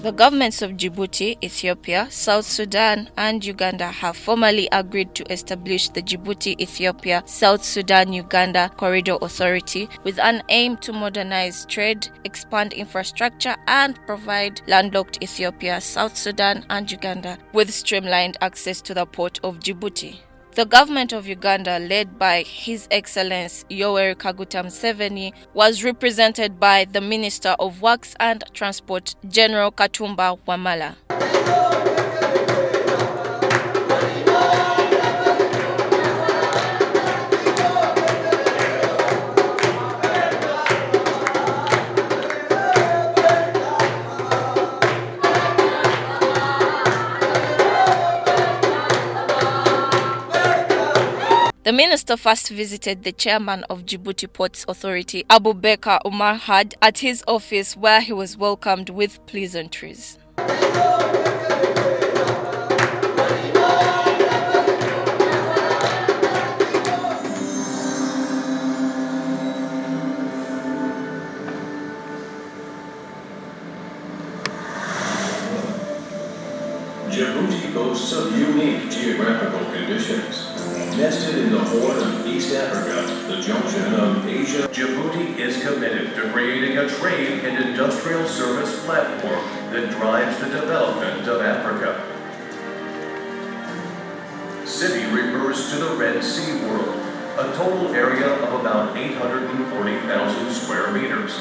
The governments of Djibouti, Ethiopia, South Sudan, and Uganda have formally agreed to establish the Djibouti-Ethiopia South Sudan-Uganda Corridor Authority with an aim to modernize trade, expand infrastructure, and provide landlocked Ethiopia, South Sudan, and Uganda with streamlined access to the port of Djibouti. The government of Uganda, led by His Excellency Yoweri Kaguta Museveni, was represented by the Minister of Works and Transport, General Katumba Wamala. The minister first visited the chairman of Djibouti Ports Authority, Abubakar Umar Had, at his office, where he was welcomed with pleasantries. 'Djibouti boasts of unique geographical conditions. Nested in the Horn of East Africa, the junction of Asia, Djibouti is committed to creating a trade and industrial service platform that drives the development of Africa. City refers to the Red Sea world, a total area of about 840,000 square meters.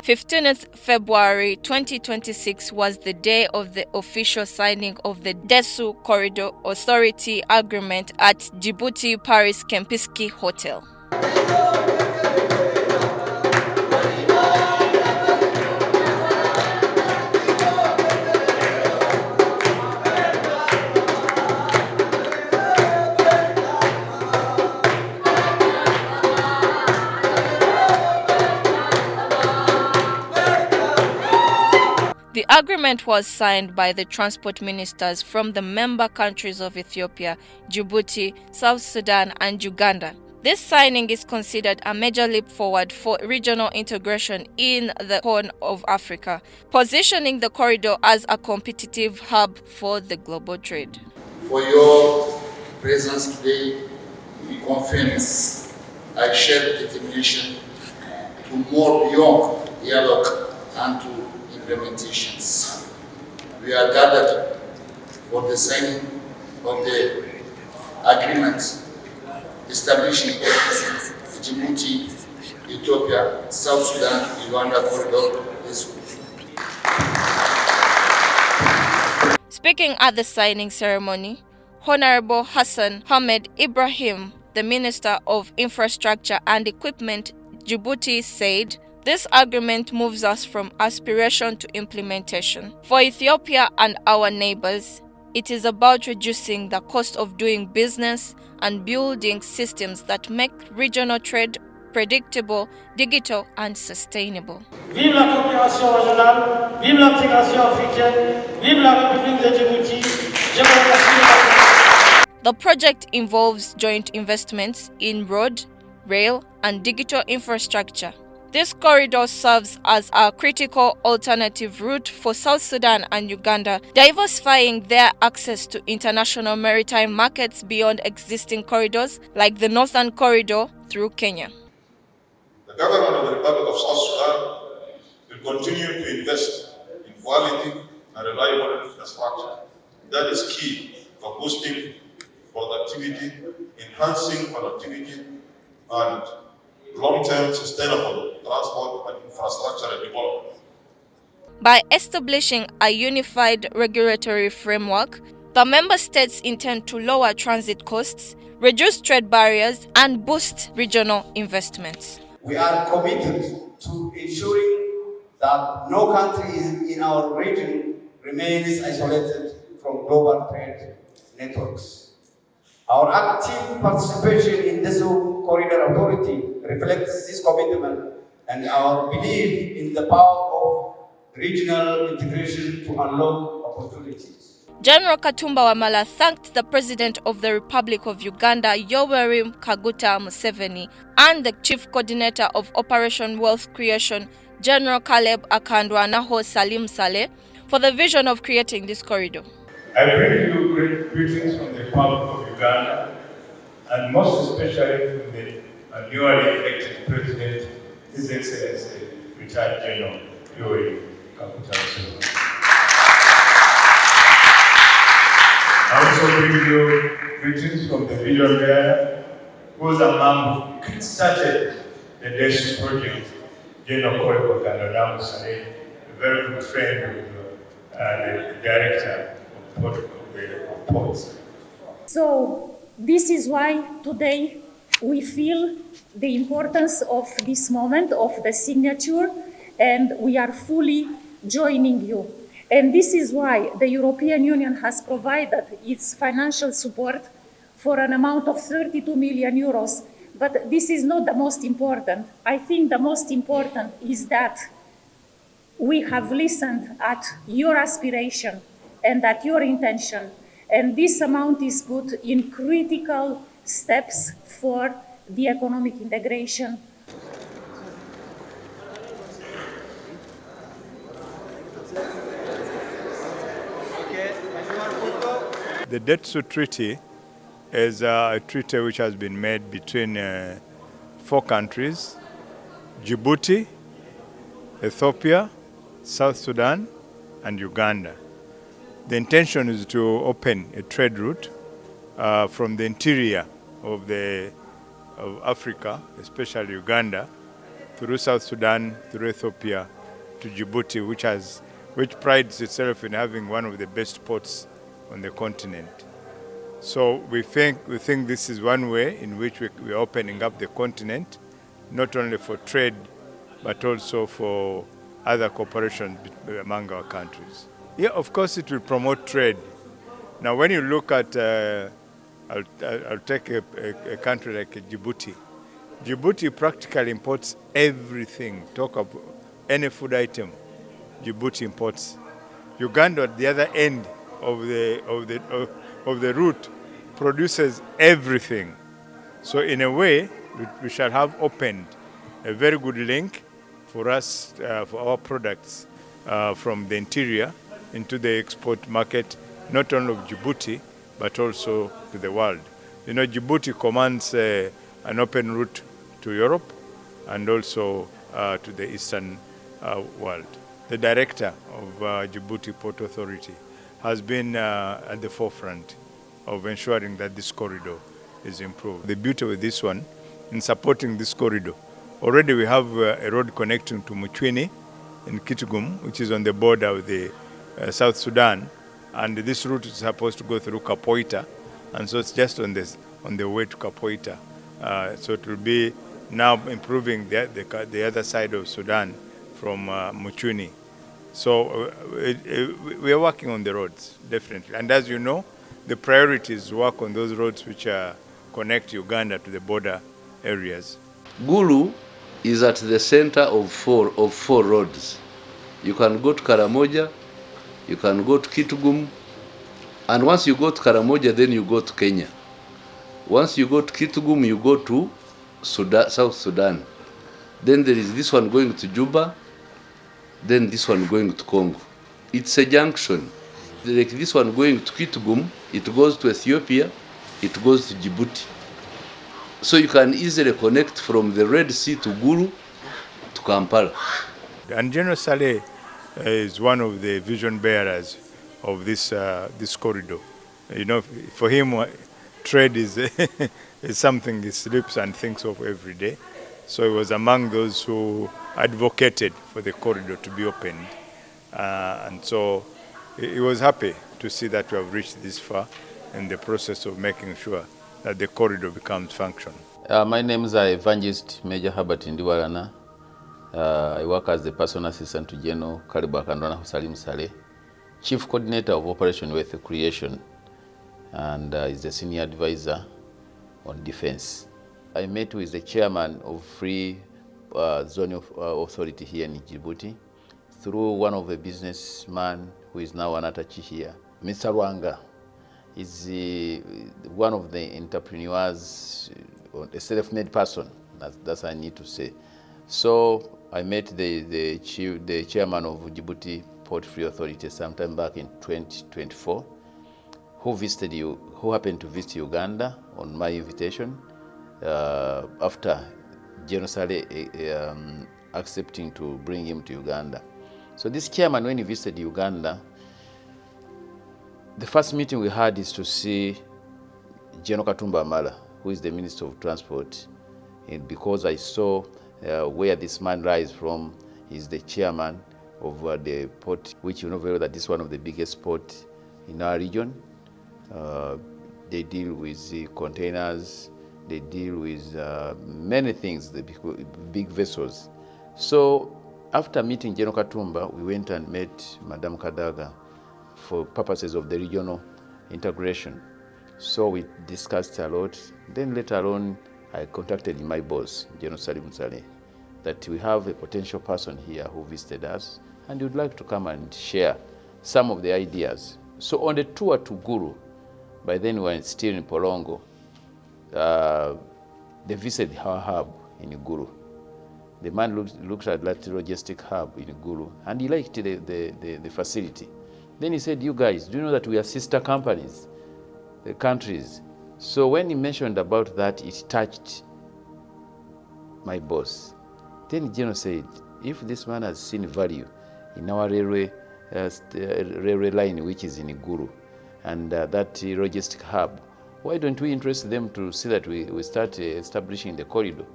15th February 2026 was the day of the official signing of the DESSU Corridor Authority Agreement at Djibouti Paris Kempinski Hotel. The agreement was signed by the transport ministers from the member countries of Ethiopia, Djibouti, South Sudan, and Uganda. This signing is considered a major leap forward for regional integration in the Horn of Africa, positioning the corridor as a competitive hub for the global trade. For your presence today, we confess I share determination to more beyond dialogue and to implementations. We are gathered for the signing of the agreement establishing the Djibouti, Ethiopia, South Sudan, Uganda corridor this week. Speaking at the signing ceremony, Honorable Hassan Ahmed Ibrahim, the Minister of Infrastructure and Equipment, Djibouti, said, "This agreement moves us from aspiration to implementation. For Ethiopia and our neighbors, it is about reducing the cost of doing business and building systems that make regional trade predictable, digital, and sustainable." Vive la coopération régionale, vive l'intégration africaine, vive la République de Djibouti. Je vous remercie. The project involves joint investments in road, rail, and digital infrastructure. This corridor serves as a critical alternative route for South Sudan and Uganda, diversifying their access to international maritime markets beyond existing corridors like the Northern Corridor through Kenya. The government of the Republic of South Sudan will continue to invest in quality and reliable infrastructure. That is key for boosting productivity, enhancing productivity, and long-term sustainable transport and infrastructure development. By establishing a unified regulatory framework, the member states intend to lower transit costs, reduce trade barriers, and boost regional investments. We are committed to ensuring that no country in our region remains isolated from global trade networks. Our active participation in the DESSU Corridor Authority reflects this commitment and our belief in the power of regional integration to unlock opportunities. General Katumba Wamala thanked the President of the Republic of Uganda, Yoweri Kaguta Museveni, and the Chief Coordinator of Operation Wealth Creation, General Caleb Akandwanaho Salim Saleh, for the vision of creating this corridor. I bring you great greetings from the Republic of Uganda, and most especially from the newly elected President, His Excellency, Retired General Yoweri Kaguta Museveni. I also bring you greetings from the vision bearer, who was among who started the DESSU project, General Caleb Saleh, a very good friend of the director of the ports. So this is why today we feel the importance of this moment of the signature, and we are fully joining you. And this is why the European Union has provided its financial support for an amount of 32 million euros. But this is not the most important. I think the most important is that we have listened at your aspiration and at your intention. And this amount is put in critical steps for the economic integration. The DESSU Treaty is a treaty which has been made between 4 countries: Djibouti, Ethiopia, South Sudan, and Uganda. The intention is to open a trade route from the interior of Africa, especially Uganda, through South Sudan, through Ethiopia, to Djibouti, which prides itself in having one of the best ports on the continent. So we think this is one way in which we're opening up the continent, not only for trade, but also for other cooperation among our countries. Yeah, of course it will promote trade. Now when you look at, I'll take a country like Djibouti. Djibouti practically imports everything. Talk of any food item, Djibouti imports. Uganda at the other end of the route produces everything. So in a way, we shall have opened a very good link for us, for our products from the interior into the export market, not only of Djibouti, but also to the world. You know, Djibouti commands an open route to Europe and also to the Eastern world. The director of Djibouti Port Authority has been at the forefront of ensuring that this corridor is improved. The beauty of this one, in supporting this corridor, already we have a road connecting to Muchwini in Kitgum, which is on the border of the South Sudan, and this route is supposed to go through Kapoita, and so it's just on the way to Kapoita. So it will be now improving the other side of Sudan from Muchwini. So we are working on the roads, definitely. And as you know, the priority is work on those roads which connect Uganda to the border areas. Gulu is at the center of four roads. You can go to Karamoja, you can go to Kitgum, and once you go to Karamoja, then you go to Kenya. Once you go to Kitgum, you go to South Sudan. Then there is this one going to Juba, then this one going to Congo. It's a junction. Like this one going to Kitgum, it goes to Ethiopia, it goes to Djibouti. So you can easily connect from the Red Sea to Gulu to Kampala. And General Saleh is one of the vision bearers of this corridor. You know, for him, trade is is something he sleeps and thinks of every day. So he was among those who advocated for the corridor to be opened. And so he was happy to see that we have reached this far in the process of making sure that the corridor becomes functional. My name is Evangelist Major Herbert Ndiwalana. I work as the personal assistant to General Karibu Akandwanaho Salim Saleh, Chief Coordinator of Operation Wealth Creation, and is the Senior Advisor on Defense. I met with the Chairman of Free Zone of Authority here in Djibouti, through one of the businessman who is now an attaché here. Mr. Rwanga is one of the entrepreneurs, a self-made person, that's what I need to say. So I met the chairman of Djibouti Port Free Authority sometime back in 2024, who happened to visit Uganda on my invitation after General Saleh accepting to bring him to Uganda. So this chairman, when he visited Uganda, the first meeting we had is to see General Katumba Amala, who is the Minister of Transport, and because I saw where this man rises from, he's the chairman of the port, which you know very well that this is one of the biggest ports in our region. They deal with the containers, they deal with many things, the big vessels. So after meeting General Katumba, we went and met Madame Kadaga for purposes of the regional integration. So we discussed a lot. Then later on, I contacted my boss, General Salim Saleh, that we have a potential person here who visited us and would like to come and share some of the ideas. So on the tour to Gulu, by then we were still in Polongo, they visited our hub in Gulu. The man looked at that logistic hub in Gulu and he liked the facility. Then he said, you guys, do you know that we are sister companies, the countries? So when he mentioned about that, it touched my boss. Then General said, if this man has seen value in our railway line, which is in Gulu, and that logistic hub, why don't we interest them to see that we start establishing the corridor?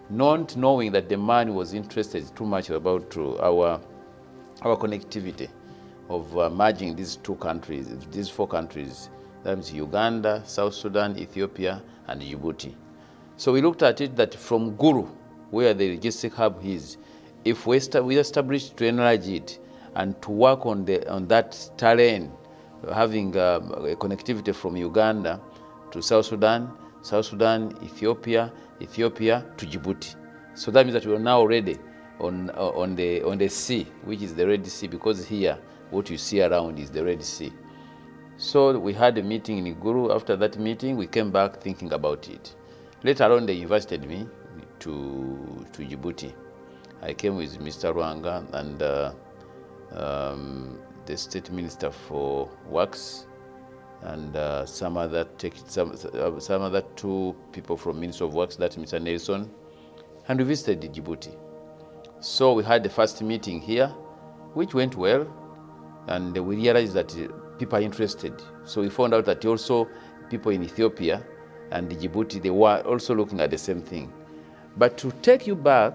Not knowing that the man was interested too much about our connectivity of merging these two countries, these four countries, that is Uganda, South Sudan, Ethiopia, and Djibouti. So we looked at it that from Gulu, where the logistic hub is, if we establish to enlarge it and to work on that terrain, having a connectivity from Uganda to South Sudan, Ethiopia to Djibouti. So that means that we are now already on the sea, which is the Red Sea, because here what you see around is the Red Sea. So we had a meeting in Gulu. After that meeting, we came back thinking about it. Later on, they invited me to Djibouti. I came with Mr. Rwanga and the State Minister for Works and some other two people from Ministry of Works, that's Mr. Nelson, and we visited Djibouti. So we had the first meeting here, which went well, and we realized that people are interested. So we found out that also people in Ethiopia and Djibouti, they were also looking at the same thing. But to take you back,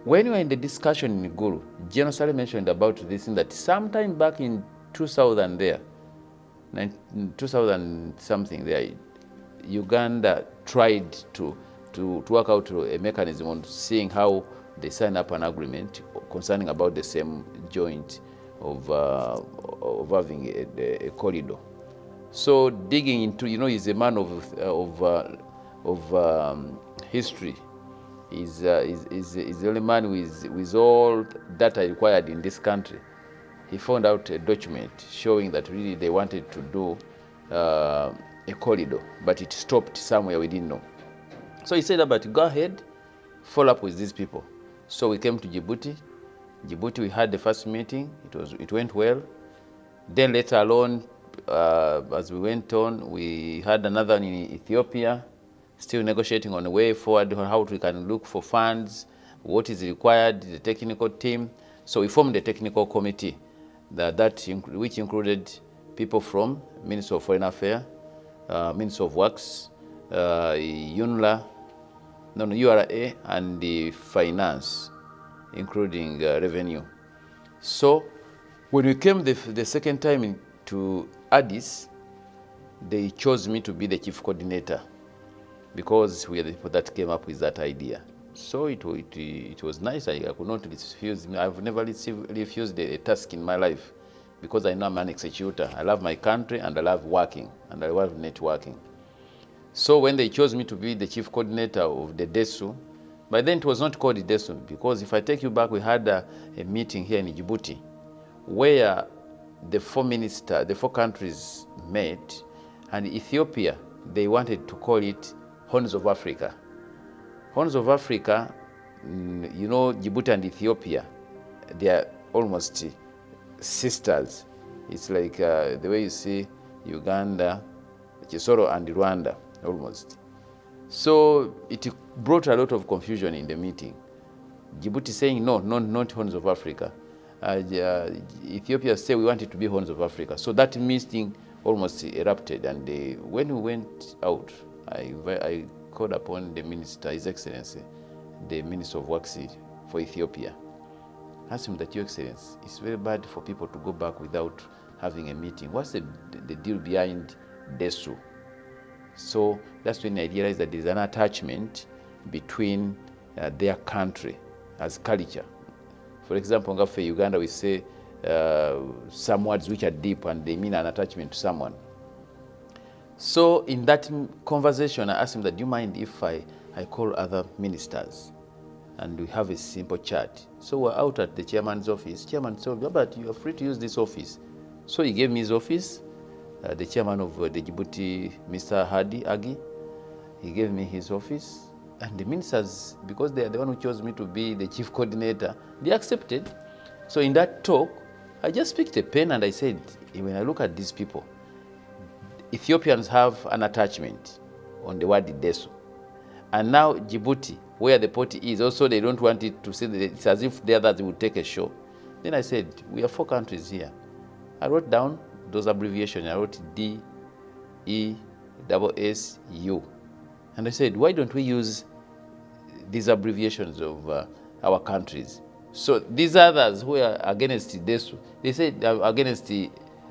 when we were in the discussion in Gulu, General Saleh mentioned about this thing that sometime back in 2000 there, 2000 something there, Uganda tried to work out a mechanism on seeing how they sign up an agreement concerning about the same joint of having a corridor. So digging into, he's a man of history. He's the only man with all data required in this country. He found out a document showing that really they wanted to do a corridor, but it stopped somewhere we didn't know. So he said, but go ahead, follow up with these people. So we came to Djibouti. Djibouti, we had the first meeting. It went well. Then later on, as we went on, we had another in Ethiopia, still negotiating on the way forward, on how we can look for funds, what is required, the technical team. So we formed a technical committee which included people from Ministry of Foreign Affairs, Ministry of Works, URA, and the Finance, including revenue. So when we came the second time to Addis, they chose me to be the chief coordinator because we are the people that came up with that idea. So it was nice. I could not refuse. I've never refused a task in my life because I know I'm an executor. I love my country and I love working and I love networking. So when they chose me to be the chief coordinator of the DESSU, But then it was not called DESSU, because if I take you back, we had a meeting here in Djibouti where the four countries met, and Ethiopia, they wanted to call it Horns of Africa. Horns of Africa, you know, Djibouti and Ethiopia, they are almost sisters. It's like the way you see Uganda, Chisoro and Rwanda, almost. So it brought a lot of confusion in the meeting. Djibouti saying, no, not Horns of Africa. Ethiopia said we want it to be Horns of Africa. So that meeting almost erupted. And when we went out, I called upon the minister, His Excellency, the Minister of Works for Ethiopia. Asked him that, Your Excellency, it's very bad for people to go back without having a meeting. What's the deal behind DESSU? So that's when I realized that there's an attachment between their country as culture. For example, in Uganda, we say some words which are deep and they mean an attachment to someone. So in that conversation, I asked him that, do you mind if I call other ministers and we have a simple chat? So we're out at the chairman's office. Chairman told me, but you are free to use this office. So he gave me his office. The chairman of the Djibouti, Mr. Hadi Agi, he gave me his office. And the ministers, because they are the one who chose me to be the chief coordinator, they accepted. So in that talk, I just picked a pen and I said, when I look at these people, Ethiopians have an attachment on the word DESSU. And now Djibouti, where the port is, also they don't want it to say that it's as if the others would take a show. Then I said, we have 4 countries here. I wrote down those abbreviations. I wrote DESSU. And I said, why don't we use these abbreviations of our countries? So these others who are against DESSU, they said against the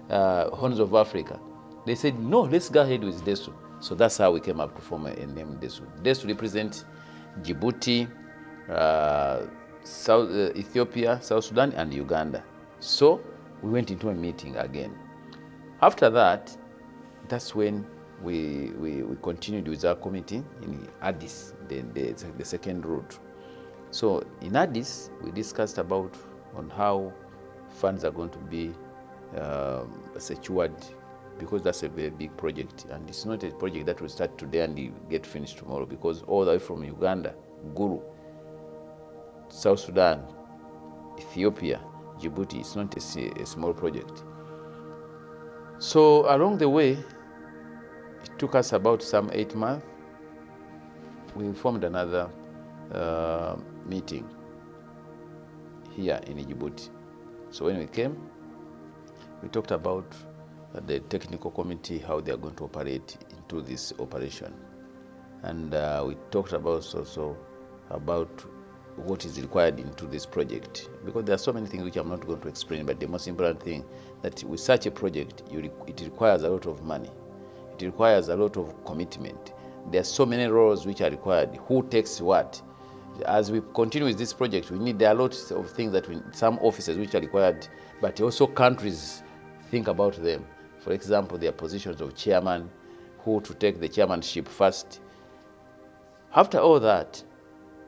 Horns of Africa. They said, no, let's go ahead with DESSU. So that's how we came up to form a name, DESSU. DESSU represents Djibouti, Ethiopia, South Sudan, and Uganda. So we went into a meeting again. After that, that's when we continued with our committee in Addis, the second route. So in Addis, we discussed about on how funds are going to be secured, because that's a very big project, and it's not a project that will start today and get finished tomorrow, because all the way from Uganda, Gulu, South Sudan, Ethiopia, Djibouti, it's not a small project. So along the way, it took us about some 8 months. We formed another meeting here in Djibouti. So when we came, we talked about the technical committee, how they are going to operate into this operation. And we talked about also about what is required into this project, because there are so many things which I'm not going to explain, but the most important thing that with such a project, it requires a lot of money. It requires a lot of commitment. There are so many roles which are required. Who takes what? As we continue with this project, there are lots of things that some offices which are required, but also countries think about them. For example, their positions of chairman, who to take the chairmanship first. After all that,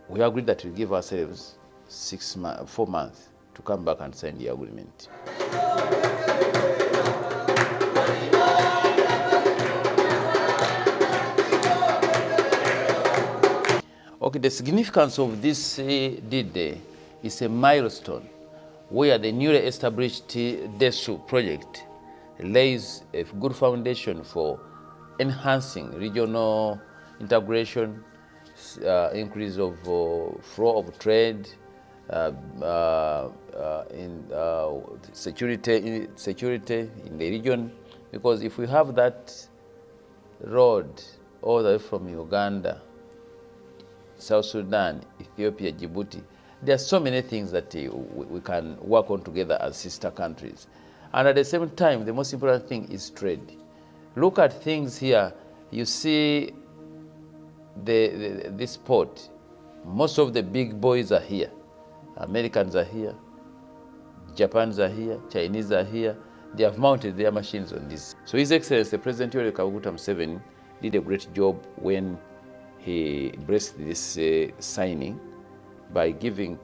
we agreed that we give ourselves 4 months to come back and sign the agreement. Okay, the significance of this D-Day is a milestone where the newly established DESSU project lays a good foundation for enhancing regional integration, increase of flow of trade, in security in the region. Because if we have that road all the way from Uganda, South Sudan, Ethiopia, Djibouti, there are so many things that we can work on together as sister countries. And at the same time, the most important thing is trade. Look at things here. You see this port. Most of the big boys are here. Americans are here. Japans are here. Chinese are here. They have mounted their machines on this. So His Excellency, President Yoweri Kaguta Museveni, did a great job when he blessed this signing by giving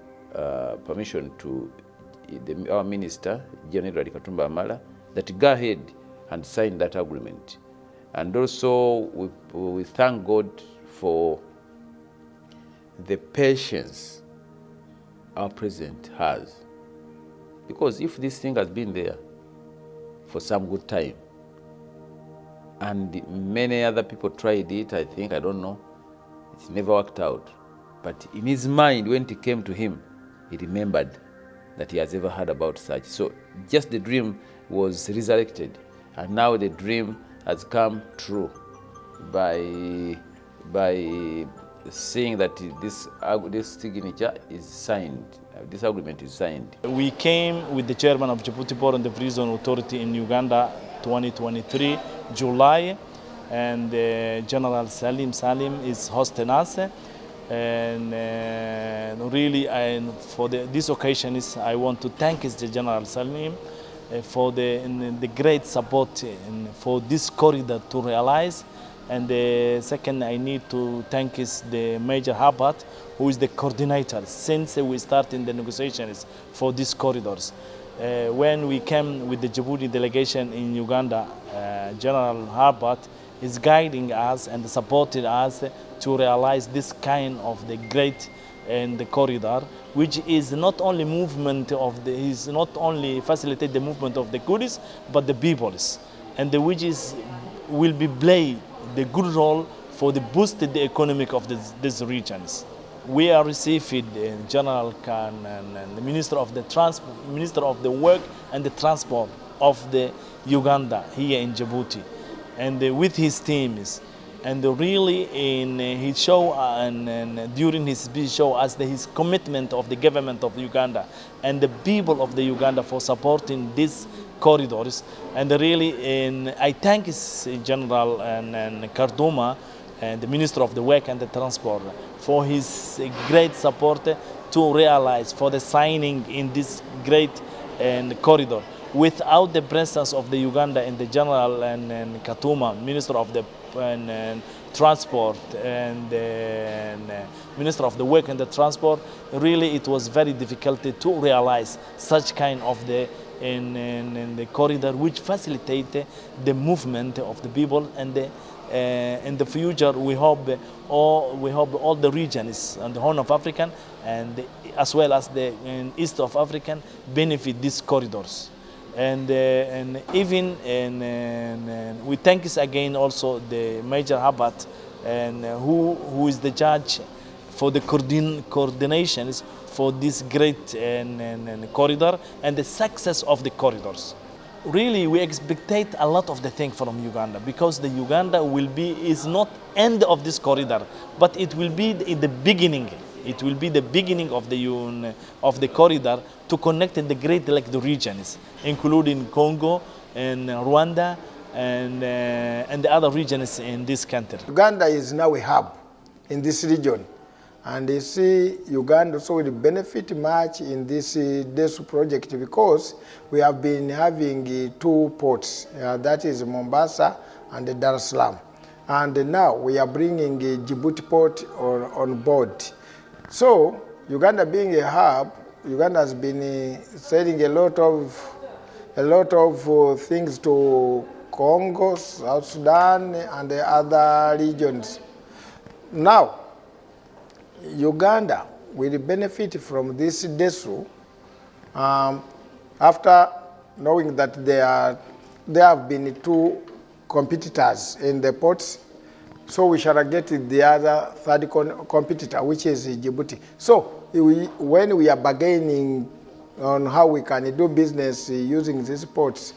permission to our minister, General Katumba Amala, that go ahead and sign that agreement. And also we thank God for the patience our president has. Because if this thing has been there for some good time, and many other people tried it, I don't know, it never worked out. But in his mind, when it came to him, he remembered that he has ever heard about such. So just the dream was resurrected, and now the dream has come true by saying that this signature is signed, this agreement is signed. We came with the chairman of Djibouti Port and the Free Zone Authority in Uganda 2023, July, and General Salim Saleh is hosting us. And really, for this occasion, I want to thank the General Salim for the great support for this corridor to realize. And the second, I need to thank the Major Habat, who is the coordinator since we started the negotiations for these corridors. When we came with the Djibouti delegation in Uganda, General Habat is guiding us and supported us to realize this kind of the great and the corridor, which is not only movement of is not only facilitate the movement of the goods, but the peoples, and which will be play the good role for the boosted the economic of these regions. We are receiving General Khan and the Minister of the Work and the Transport of the Uganda here in Djibouti, and with his teams. And really, he show and during his speech show us his commitment of the government of Uganda and the people of the Uganda for supporting these corridors. And really, I thank General and Karduma and the Minister of the Work and the Transport for his great support to realize for the signing in this great corridor. Without the presence of the Uganda and the General and Katuma, Minister of the Transport and Minister of the Work and the Transport, really it was very difficult to realize such kind of the corridor which facilitate the movement of the people. And in the future we hope all the regions on the Horn of Africa and as well as the East of Africa benefit these corridors. And even we thank again also the Major Habat and who is the judge for the coordinations for this great corridor and the success of the corridors. Really, we expect a lot of the thing from Uganda, because the Uganda is not end of this corridor, but it will be in the beginning. It will be the beginning of the corridor to connect the great the regions, including Congo and Rwanda and the other regions in this country. Uganda is now a hub in this region, and you see Uganda also will benefit much in this DESSU project, because we have been having two ports, that is Mombasa and Dar es Salaam, and now we are bringing Djibouti port on board. So Uganda being a hub, Uganda has been selling a lot of things to Congo, South Sudan, and the other regions. Now, Uganda will benefit from this DESSU after knowing that there have been two competitors in the ports. So we shall get the other third competitor, which is Djibouti. So when we are bargaining on how we can do business using these ports,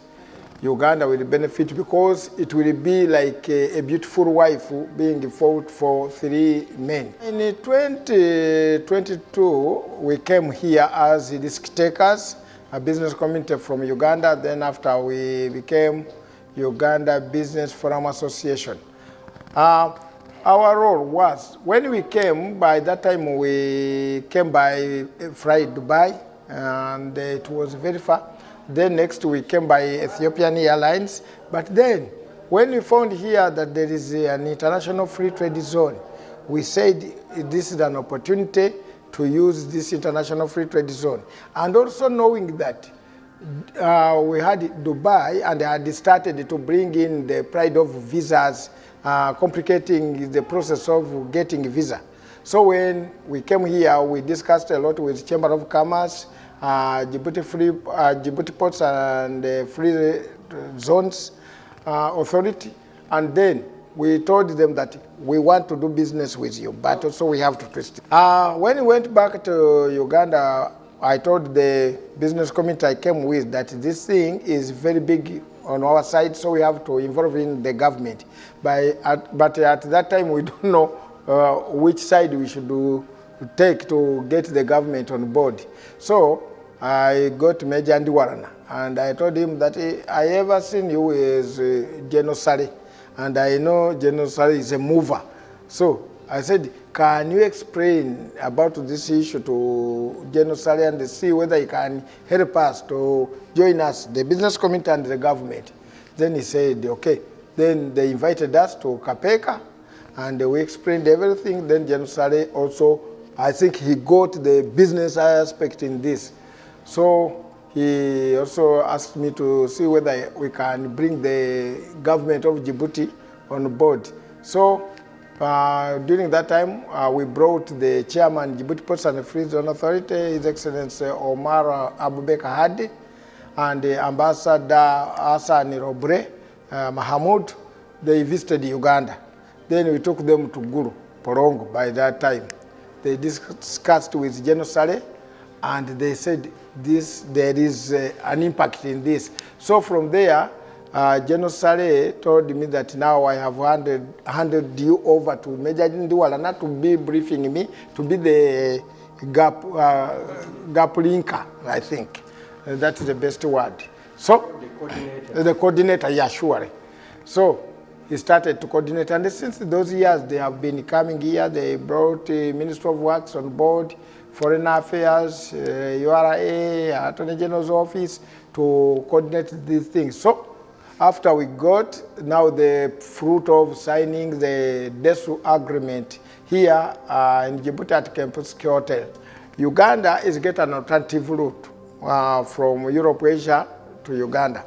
Uganda will benefit, because it will be like a beautiful wife being fought for three men. In 2022, we came here as risk takers, a business community from Uganda. Then after we became Uganda Business Forum Association. Our role was, when we came, by that time we came by fly Dubai, and it was very far. Then next we came by Ethiopian Airlines. But then when we found here that there is an international free trade zone, we said this is an opportunity to use this international free trade zone. And also knowing that we had Dubai and had started to bring in the pride of visas, complicating the process of getting visa. So when we came here, we discussed a lot with Chamber of Commerce, Djibouti Ports and Free Zones Authority, and then we told them that we want to do business with you, but also we have to twist it. When we went back to Uganda, I told the business community I came with that this thing is very big on our side, so we have to involve in the government. But at that time, we don't know which side we should take to get the government on board. So I got Major Ndiwarana, and I told him that I ever seen you as General Saleh, and I know General Saleh is a mover. So I said, can you explain about this issue to General Saleh and see whether he can help us to join us, the business community and the government? Then he said, okay. Then they invited us to Kapeka, and we explained everything. Then General Saleh also, I think he got the business aspect in this. So he also asked me to see whether we can bring the government of Djibouti on board. So during that time, we brought the chairman, Djibouti Ports and Free Zone Authority, His Excellency Omar Abubakar Hadi, and the Ambassador Hassan Robre Mahamoud. They visited Uganda. Then we took them to Gulu, Porongo by that time. They discussed with General Saleh, and they said there is an impact in this. So from there, General Saleh told me that now I have handed you over to Major Ndiwarana to be briefing me, to be the gap linker, I think. That is the best word. So, the coordinator, yeah, surely. So, he started to coordinate, and since those years they have been coming here. They brought the Ministry of Works on board, Foreign Affairs, URA, Attorney General's Office to coordinate these things. So, after we got now the fruit of signing the DESSU agreement here in Djibouti at Campus Hotel, Uganda is getting an alternative route from Europe, Asia to Uganda.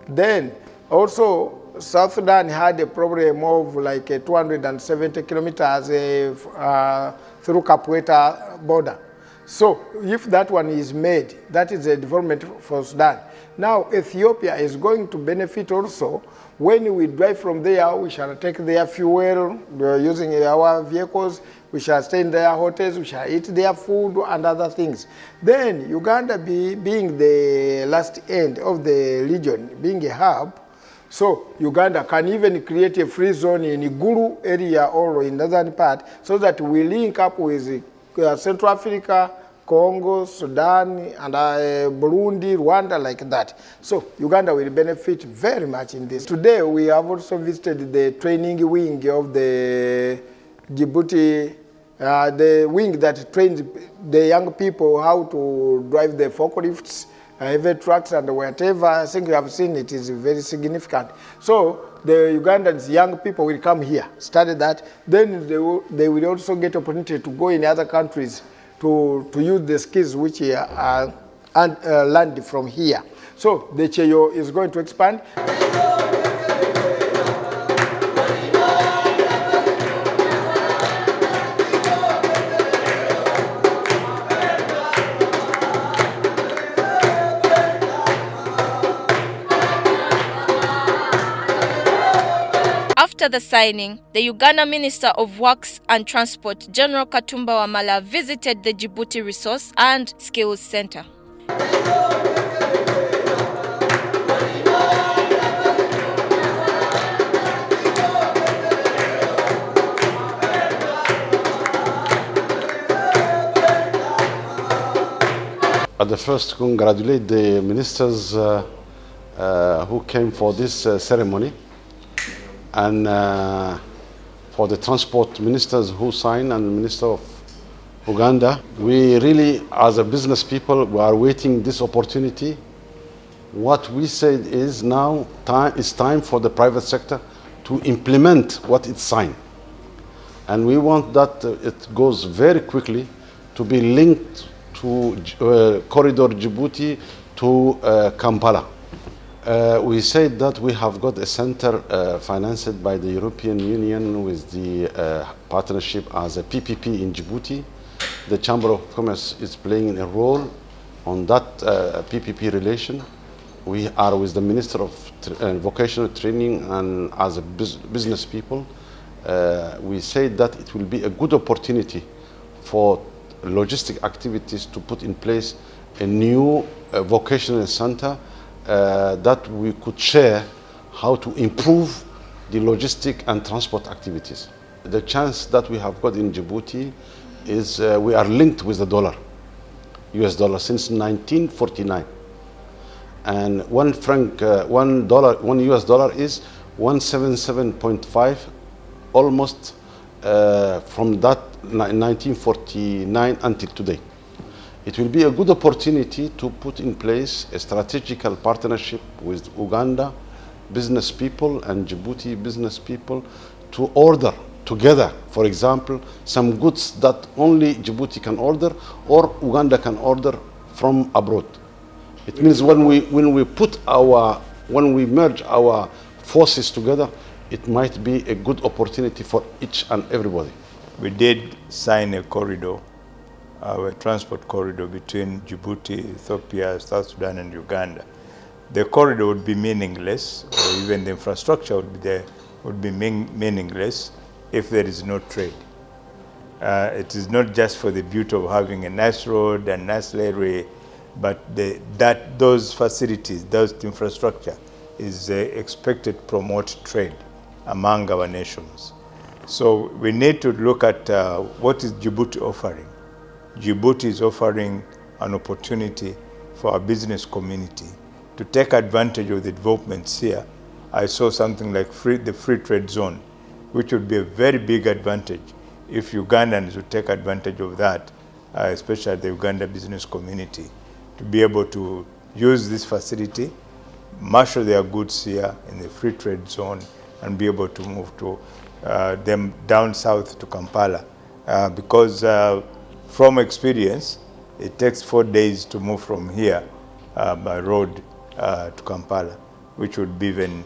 Then also South Sudan had a problem of like 270 kilometers through Kapweta border. So if that one is made, that is a development for Sudan. Now Ethiopia is going to benefit also. When we drive from there, we shall take their fuel, using our vehicles, we shall stay in their hotels, we shall eat their food and other things. Then Uganda being the last end of the region, being a hub, so Uganda can even create a free zone in Gulu area or in northern part, so that we link up with Central Africa, Congo, Sudan, and Burundi, Rwanda, like that. So Uganda will benefit very much in this. Today we have also visited the training wing of the Djibouti, the wing that trains the young people how to drive the forklifts, heavy trucks and whatever. I think you have seen it is very significant. So the Ugandans, young people will come here, study that, then they will also get opportunity to go in other countries to use the skills which are learned from here. So the Cheyo is going to expand. After the signing, the Uganda Minister of Works and Transport, General Katumba Wamala, visited the Djibouti Resource and Skills Center. At the first, congratulate the ministers who came for this ceremony, and for the transport ministers who signed, and the Minister of Uganda. We really, as a business people, we are waiting this opportunity. What we said is now it's time for the private sector to implement what it signed. And we want that it goes very quickly to be linked to corridor Djibouti to Kampala. We said that we have got a center financed by the European Union with the partnership as a PPP in Djibouti. The Chamber of Commerce is playing a role on that PPP relation. We are with the Minister of Vocational Training and as a business people. We said that it will be a good opportunity for logistic activities to put in place a new vocational center that we could share how to improve the logistic and transport activities. The chance that we have got in Djibouti is we are linked with the dollar, US dollar, since 1949. And one US dollar is 177.5, almost from that 1949 until today. It will be a good opportunity to put in place a strategical partnership with Uganda business people and Djibouti business people to order together, for example, some goods that only Djibouti can order or Uganda can order from abroad. It means when we merge our forces together, it might be a good opportunity for each and everybody. We did sign a corridor, a transport corridor between Djibouti, Ethiopia, South Sudan, and Uganda. The corridor would be meaningless, or even the infrastructure would be meaningless if there is no trade. It is not just for the beauty of having a nice road and nice railway, but those facilities, those infrastructure is expected to promote trade among our nations. So we need to look at what is Djibouti offering. Djibouti is offering an opportunity for our business community to take advantage of the developments here. I saw something like the free trade zone, which would be a very big advantage if Ugandans would take advantage of that, especially the Uganda business community, to be able to use this facility, marshal their goods here in the free trade zone, and be able to move to them down south to Kampala. Because from experience, it takes 4 days to move from here by road to Kampala, which would be even,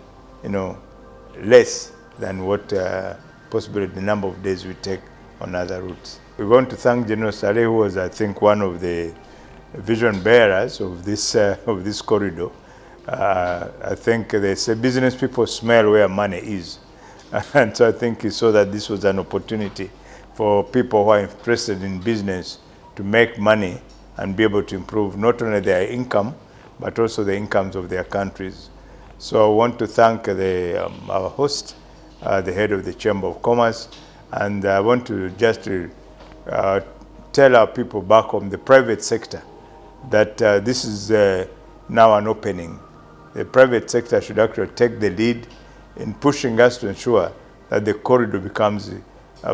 less than what possibly the number of days we take on other routes. We want to thank General Saleh, who was, I think, one of the vision bearers of this corridor. I think they say business people smell where money is. And so I think he saw that this was an opportunity for people who are interested in business to make money and be able to improve not only their income, but also the incomes of their countries. So I want to thank our host, the head of the Chamber of Commerce, and I want to just tell our people back home, the private sector, that this is now an opening. The private sector should actually take the lead in pushing us to ensure that the corridor becomes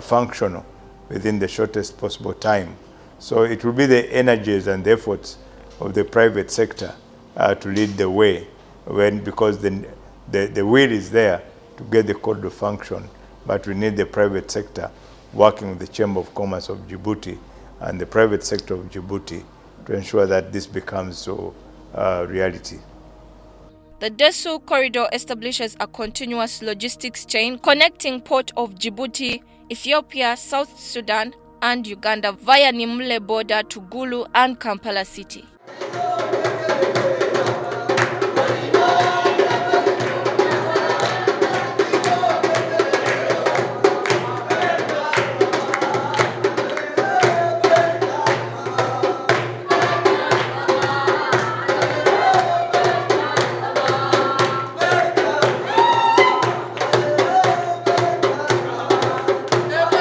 functional within the shortest possible time. So it will be the energies and the efforts of the private sector to lead the way, because the will is there to get the corridor function, but we need the private sector working with the Chamber of Commerce of Djibouti and the private sector of Djibouti to ensure that this becomes reality. The DESSU corridor establishes a continuous logistics chain connecting port of Djibouti, Ethiopia, South Sudan, and Uganda via Nimule border to Gulu and Kampala city.